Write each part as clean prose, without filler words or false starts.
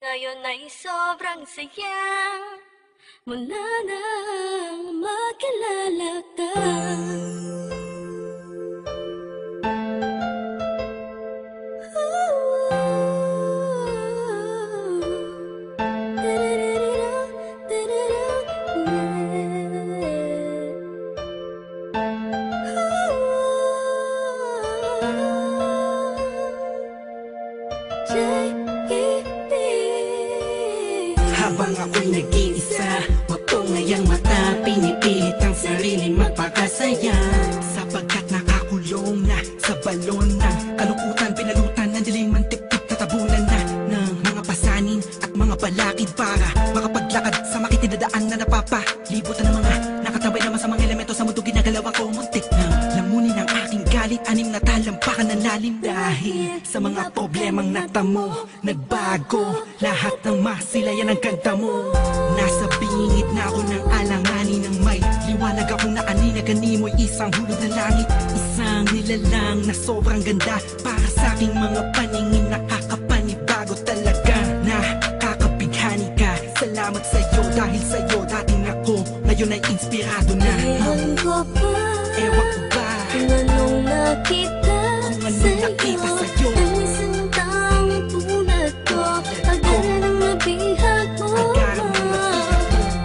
Ngayon ay sobrang saya mula nang makilala ka. Habang ako'y nag-iisa, wag ko ngayang mata pinipilit ang sarili magpakasaya. Sapagkat nakakulong na sa balon na kalungkutan, pinalutan ng dilim, mantik-tik tatabunan na ng mga pasanin at mga balakid para makapaglakad sa makitinadaan na napapalibutan ng mga nakatabay naman sa mga elemento sa mundo. Ginagalaw ako muntik na lamunin ang aking galit, anim na talampakan ng lalim. Dahil sa mga problemang natamo, nagbago lahat ng masilayan ang ganda mo. Nasa bingit na ako ng alanganin ng may liwanag akong naaninagani mo'y isang hulog na langit. Isang nilalang na sobrang ganda para sa aking mga paningin. Nakakapanibago talaga, nakakapighani ka. Salamat sa'yo, dahil sa'yo dating ako ngayon ay inspirado na. Ewan ko ba, Ewan ko ba kung anong nakita sa'yo. Ang isang taong tulad ko, agad ang nabihag mo.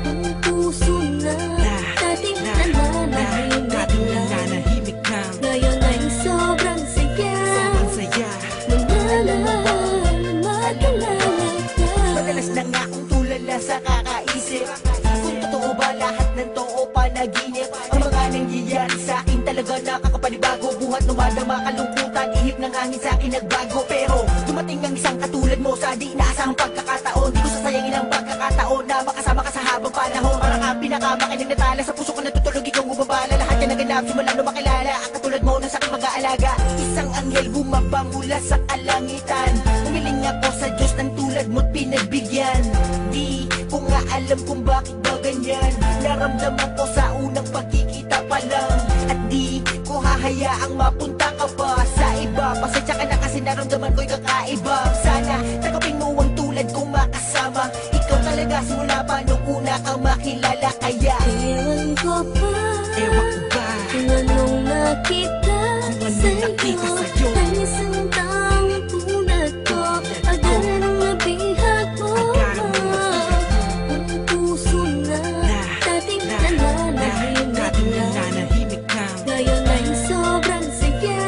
Ang puso na dating nananahimik na, ngayon ay sobrang saya mula nang makilala ka. Madalas na nga akong tulala sa kakaisip kung totoo ba lahat ng to o panaginip. Ang mga nangyayari sa akin talaga nakakapanibago. Buhat lumadama kalungkutan, ihip ng hangin sa akin nagbago. Pero dumating ang isang katulad mo sa di inaasahang pagkakataon. Di ko sasayangin ang pagkakataon na makasama ka sa habang panahon. Parang ang pinakamakinig na tala sa puso ko natutulog, ikaw bumabala. Lahat yan naganap simula nung makilala ang katulad mo na sa aking mag-aalaga. Isang anghel bumaba mula sa kalangitan. Umiling ako sa Diyos ng tulad mo't pinagbigyan. Di ko nga alam kung bakit ba ganyan. Naramdaman ko sa unang pagkikita pa lang. At di ko hahayaang mapunta ka pa sa iba. Pasensya ka na kasi naramdaman ko'y kakaiba. Sana tanggapin mo ang tulad kong makasama. Ikaw talaga simula pa nung una kang makilala. Kaya Ewan ko ba, Ewan ko ba kung anong nakita sa'yo. Ang isang taong tulad ko, agad ang nabihag mo. Ang puso na dating nananahimik na, ngayon ay sobrang saya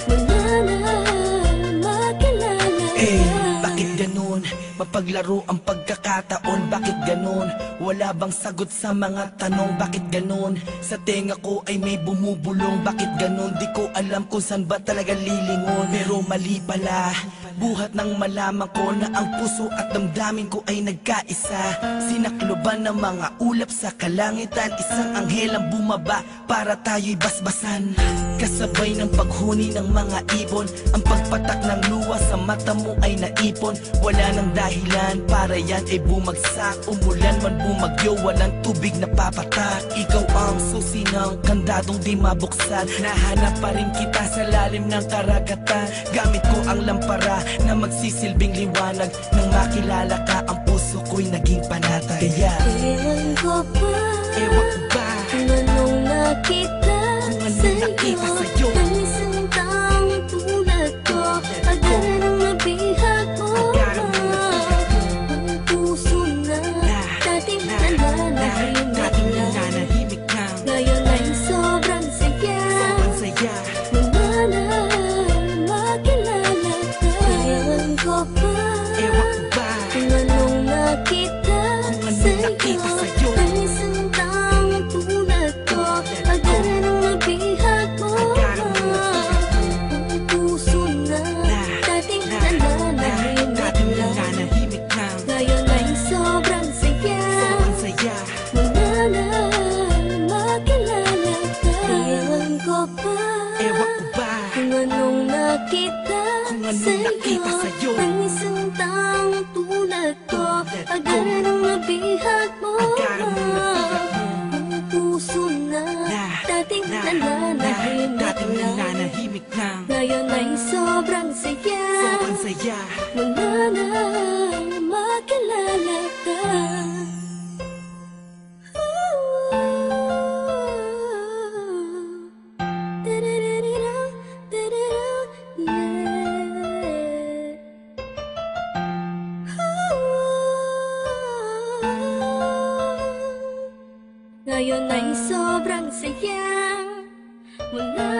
mula nang makilala ka. Bakit ganun? Mapaglaro ang pagkakataon. Bakit ganun? Wala bang sagot sa mga tanong? Bakit ganun? Sa tenga ko ay may bumubulong. Bakit ganun? Di ko alam kung saan ba talaga lilingon. Pero mali pala, buhat nang malaman ko na ang puso at damdamin ko ay nagkaisa. Sinakloban ng mga ulap sa kalangitan. Isang anghel ang bumaba para tayo'y basbasan. Kasabay ng paghuni ng mga ibon, ang pagpatak ng luha sa mata mo ay naipon. Wala nang dahilan para yan ay bumagsak. Umulan man bumagyo, walang tubig na papatak. Ikaw ang susi ng kandadong di mabuksan. Nahanap pa rin kita sa lalim ng karagatan. Gamit ko ang lampara na magsisilbing liwanag. Nang makilala ka, ang puso ko'y naging panatag. Kaya Ewan ko ba, ewan ko ba kung anong nakita sa'yo. Ang isang taong tulad ko, agad ang nabihag mo. Ang puso na dating nananahimik na, ngayon ay sobrang saya mula nang makilala ka. Ewan ko ba, kung anong nakita sa'yo. Ang isang taong tulad ko, agad ang nabihag mo. Ang puso na dating nananahimik na, ngayon ay sobrang saya mula nang makilala ka. Ewan ko ba, kung anong nakita sa'yo. Ang isang taong tulad ko, agad ang nabihag mo. ngayon ay sobrang saya. Mula